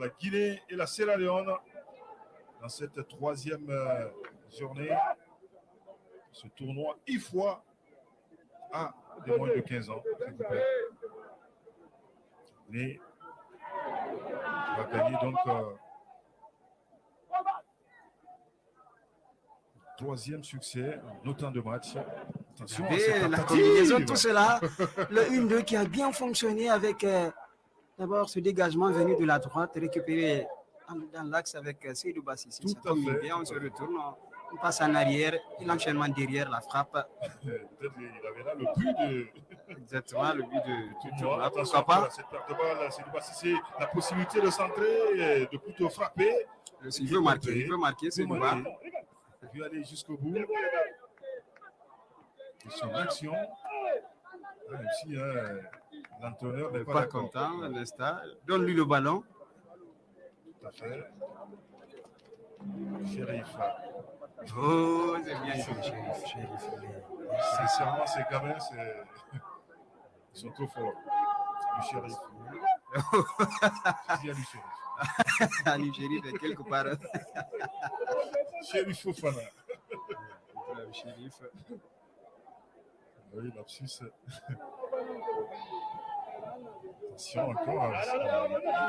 la Guinée et la Sierra Leone dans cette troisième journée. Ce tournoi IFOA à des moins de 15 ans. Et va gagner donc troisième succès en autant de matchs. Attention à cette la combinaison, tout cela, le 1-2 qui a bien fonctionné avec d'abord ce dégagement venu de la droite, récupéré dans l'axe avec Seydou Bassissi. Tout à fait. Bien, on se retourne, on passe en arrière et l'enchaînement derrière la frappe. Peut-être qu'il avait là le but de. Exactement, le but de tournoi. Attention à cette perte de balle, Seydou Bassissi, la possibilité de centrer, de plutôt frapper. Il veut marquer, c'est Douba. Il veut aller jusqu'au bout. Et son action, même si l'entraîneur n'est pas content, donne-lui le ballon. Tout à fait. Chérif. Oh, c'est bien Chérif. Sincèrement, ces gamins, ils sont trop forts. Le Chérif. Je dis à lui Chérif. Ali Chérif est quelque part. Chérif Fofana. Chérif. Oui, lapsus. Attention encore.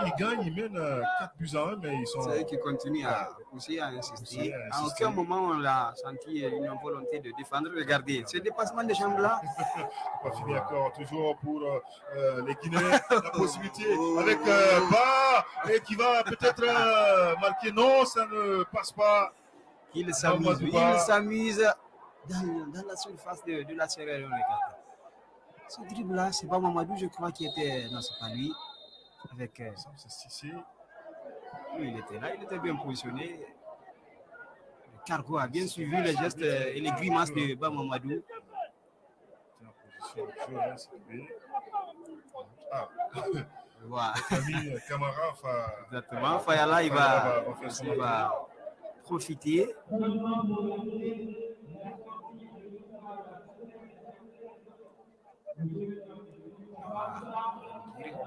Ils gagnent, ils mènent 4-1, mais ils sont. C'est eux qui continuent à pousser, à insister. À aucun moment on l'a senti une volonté de défendre. Regardez, ce dépassement de chambre-là. Pas fini encore, toujours pour les Guinéens. La possibilité avec Ba, et qui va peut-être marquer. Non, ça ne passe pas. Il s'amuse dans la surface de la Sierra Leone. Ce dribble-là, c'est pas Mamadou, je crois, qui était. Non, c'est pas lui. Avec. C'est Sissi. Lui, il était là, il était bien positionné. Le Cargo a bien suivi les gestes et les grimaces de Mamadou. Ah, voilà. Ami Camara. Exactement, Fayala, il va profiter.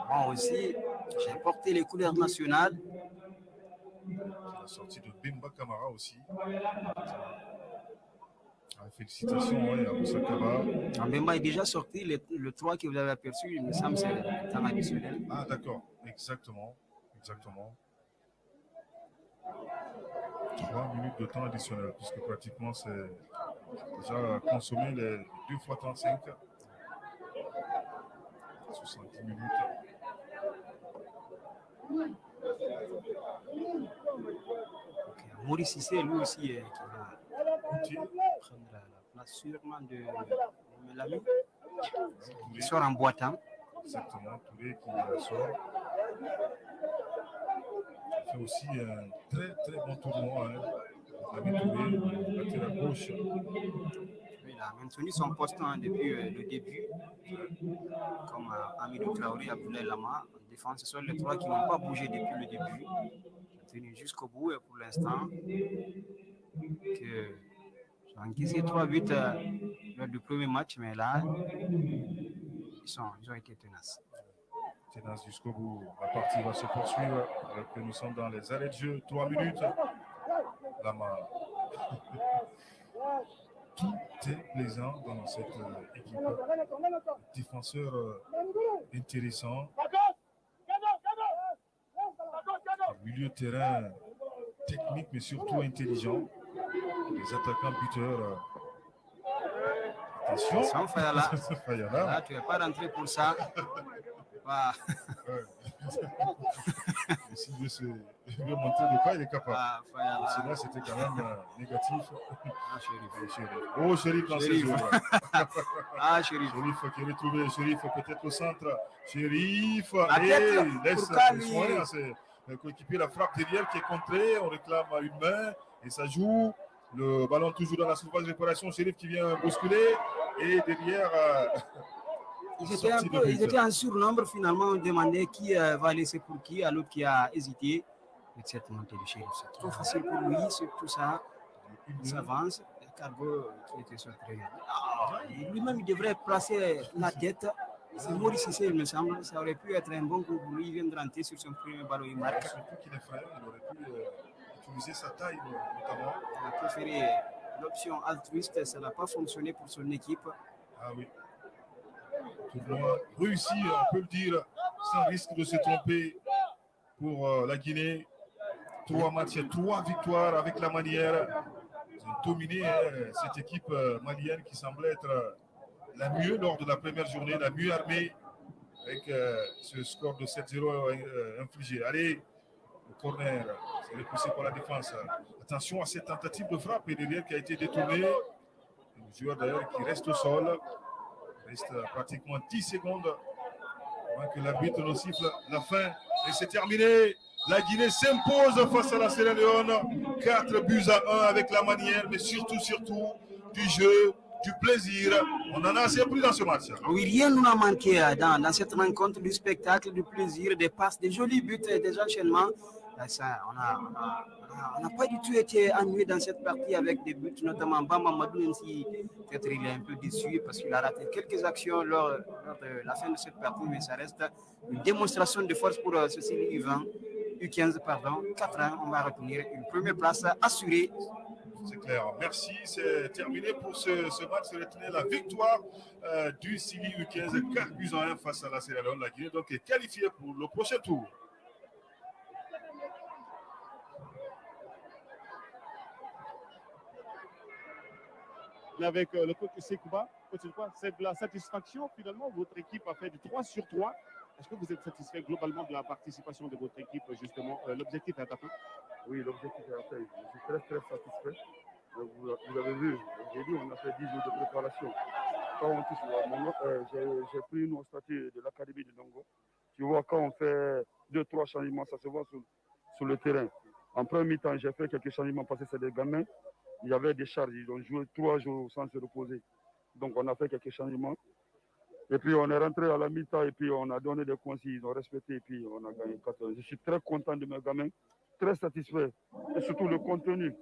Moi aussi, j'ai porté les couleurs nationales. La sortie de Bemba Camara aussi. Félicitations à Moussa Kaba. Bemba est déjà sorti, le 3 que vous avez aperçu, il me semble, c'est le temps additionnel. Ah d'accord, exactement. 3 minutes de temps additionnel, puisque pratiquement c'est déjà consommé les 2 fois 35. 70 minutes. Okay. Maurice Cissé, lui aussi, qui va prendre la place sûrement de Melami. Il sort en boitant. Exactement, Touré qui sort. Il fait aussi un très très bon tournoi. Touré, latéral gauche. Il a maintenu son poste depuis le début. Comme Amidou Traoré, Abdoulaye Lama, en défense, ce sont les trois qui n'ont pas bougé depuis le début. Ils ont tenu jusqu'au bout et pour l'instant, ils ont encaissé 3 buts lors du premier match, mais là, ils ont été tenaces. Tenaces jusqu'au bout. La partie va se poursuivre alors que nous sommes dans les arrêts de jeu. 3 minutes. Lama. Tout est plaisant dans cette équipe. Défenseur intéressant. Milieu de terrain technique mais surtout intelligent. Les attaquants buteurs. Attention. Fayala. Là, tu n'es pas rentré pour ça. Il veut montrer de quoi il est capable. Sinon, c'était quand même négatif. Oh, Chérif dans ses jours. Chérif. Chérif qui est retrouvé. Chérif peut-être au centre. Chérif. Laisse soin à ses coéquipiers. La frappe derrière qui est contrée. On réclame à une main et ça joue. Le ballon toujours dans la surface de réparation. Chérif qui vient bousculer. Et derrière. Ils étaient en surnombre finalement. On demandait qui va laisser pour qui, à l'autre qui a hésité. Avec cette montée de Chérif, c'est trop facile pour lui, c'est tout ça. Il s'avance. Le Cargo qui était sur le terrain. Lui-même, il devrait placer la tête C'est Maurice Cissé, il me semble. Ça aurait pu être un bon coup pour lui. Il vient de rentrer sur son premier ballon, il marque. Surtout qu'il est frère, il aurait pu utiliser sa taille notamment. Il a préféré l'option altruiste, ça n'a pas fonctionné pour son équipe. Ah oui. Tournoi réussi, on peut le dire, sans risque de se tromper pour la Guinée. 3 matchs, 3 victoires avec la manière. Ils ont dominé cette équipe malienne qui semblait être la mieux lors de la première journée, la mieux armée avec ce score de 7-0 infligé. Allez, le corner, c'est repoussé par la défense. Attention à cette tentative de frappe et derrière qui a été détournée. Le joueur d'ailleurs qui reste au sol. Il reste pratiquement 10 secondes avant que l'arbitre ne siffle la fin. Et c'est terminé. La Guinée s'impose face à la Sierra Leone. 4-1 avec la manière, mais surtout du jeu, du plaisir. On en a assez pris dans ce match. Oui, rien nous a manqué dans cette rencontre, du spectacle, du plaisir, des passes, des jolis buts, des enchaînements. Ça, on n'a pas du tout été ennuyé dans cette partie avec des buts, notamment Bamba Madou, même si peut-être il est un peu déçu parce qu'il a raté quelques actions lors de la fin de cette partie, mais ça reste une démonstration de force pour Cécile U15, pardon. 4-1, on va retenir une première place assurée. C'est clair. Merci. C'est terminé pour ce match. Retenez la victoire du Sili U15 4-1 face à la Sierra Leone. La Guinée donc est qualifiée pour le prochain tour. Avec le coach Sekouba, c'est de la satisfaction finalement. Votre équipe a fait du 3 sur 3. Est-ce que vous êtes satisfait globalement de la participation de votre équipe justement? L'objectif est atteint? Oui, l'objectif est atteint. Je suis très satisfait. Vous avez vu, aujourd'hui on a fait 10 jours de préparation. Quand on touche, j'ai pris une statut de l'Académie de Dongo. Tu vois, quand on fait 2-3 changements, ça se voit sur le terrain. En premier mi-temps, j'ai fait quelques changements parce que c'est des gamins. Il y avait des charges, ils ont joué 3 jours sans se reposer. Donc on a fait quelques changements. Et puis on est rentré à la mi-temps et puis on a donné des consignes, ils ont respecté et puis on a gagné 4. Je suis très content de mes gamins, très satisfait. Et surtout le contenu.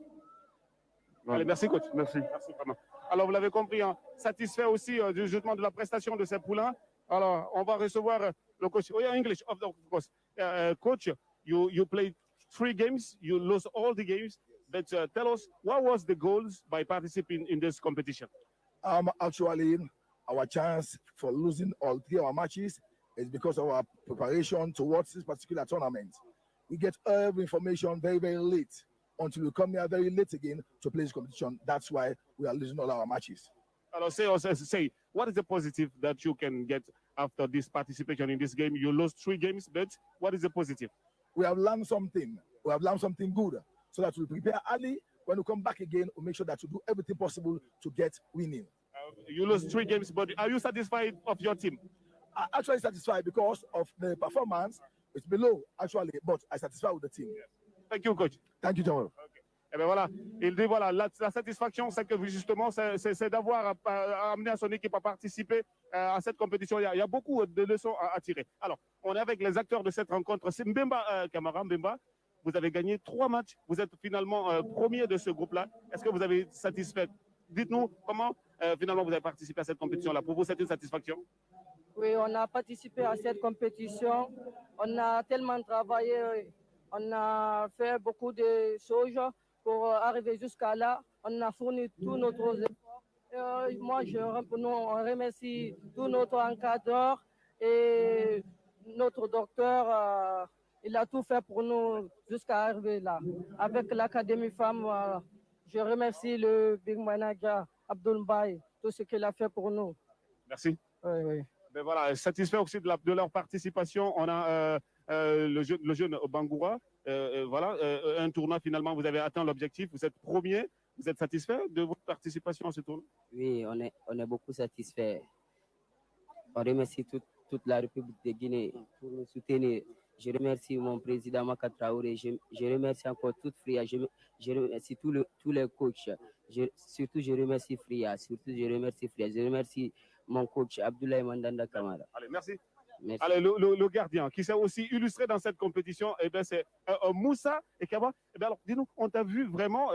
Allez, merci coach. Merci. Merci vraiment. Alors vous l'avez compris, hein, satisfait aussi justement de la prestation de ces poulains. Alors on va recevoir le coach. Oh yeah, English, of course. Coach, you played 3 games, you lost all the games. But tell us, what was the goals by participating in this competition? Actually, our chance for losing all 3 of our matches is because of our preparation towards this particular tournament. We get every information very, very late until we come here very late again to play this competition. That's why we are losing all our matches. Alors, say, what is the positive that you can get after this participation in this game? You lost 3 games, but what is the positive? We have learned something. We have learned something good. So that we prepare early. When we come back again, we make sure that we do everything possible to get winning. You lost 3 games, but are you satisfied of your team? I'm actually satisfied because of the performance. It's below, actually, but I'm satisfied with the team. Thank you, coach. Thank you, General. Okay. Et bien voilà, il dit voilà, la satisfaction, c'est que justement, c'est d'avoir amené à son équipe à participer à cette compétition. Il y a beaucoup de leçons à tirer. Alors, on est avec les acteurs de cette rencontre. C'est Mbemba Camara. Mbemba, vous avez gagné 3 matchs. Vous êtes finalement premier de ce groupe-là. Est-ce que vous avez satisfait? Dites-nous comment finalement vous avez participé à cette compétition-là. Pour vous, c'est une satisfaction? Oui, on a participé à cette compétition. On a tellement travaillé. On a fait beaucoup de choses pour arriver jusqu'à là. On a fourni tous nos efforts. Moi, on remercie tous notre encadreurs et notre docteur. Il a tout fait pour nous jusqu'à arriver là. Avec l'Académie Femmes, je remercie le Big Manager Abdoul Mbaye, tout ce qu'il a fait pour nous. Merci. Oui, oui. Ben voilà, satisfait aussi de leur participation. On a le jeune Bangoura. Voilà, un tournoi finalement, vous avez atteint l'objectif. Vous êtes premier. Vous êtes satisfait de votre participation à ce tournoi? Oui, on est beaucoup satisfait. On remercie toute la République de Guinée pour nous soutenir. Je remercie mon président Maka Traoré. Je remercie encore toute Fria. Je remercie tous les coachs. Surtout, je remercie Fria. Je remercie mon coach Abdoulaye Mandanda Kamara. Allez, merci. Merci. Allez, le gardien qui s'est aussi illustré dans cette compétition, eh ben, c'est Moussa Ekaba. Eh ben, alors, dis-nous, on t'a vu vraiment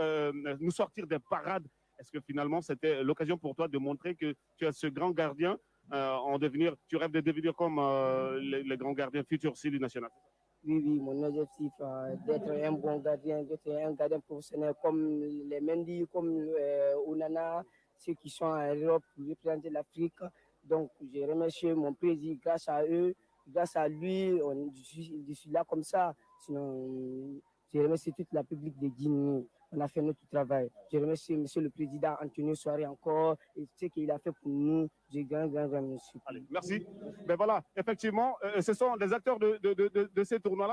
nous sortir des parades. Est-ce que finalement, c'était l'occasion pour toi de montrer que tu es ce grand gardien en devenir, tu rêves de devenir comme les grands gardiens futurs aussi du national? Oui, oui, mon objectif d'être un bon gardien, d'être un gardien professionnel comme les Mendy, comme Onana, ceux qui sont en Europe pour représenter l'Afrique. Donc, je remercie mon président, grâce à eux, grâce à lui, je suis là comme ça. Sinon, je remercie toute la public de Guinée. On a fait notre travail. Je remercie monsieur le président Antonio Soare encore et ce qu'il a fait pour nous. J'ai grand merci. Allez, merci. Ben voilà, effectivement, ce sont des acteurs de ces tournois-là.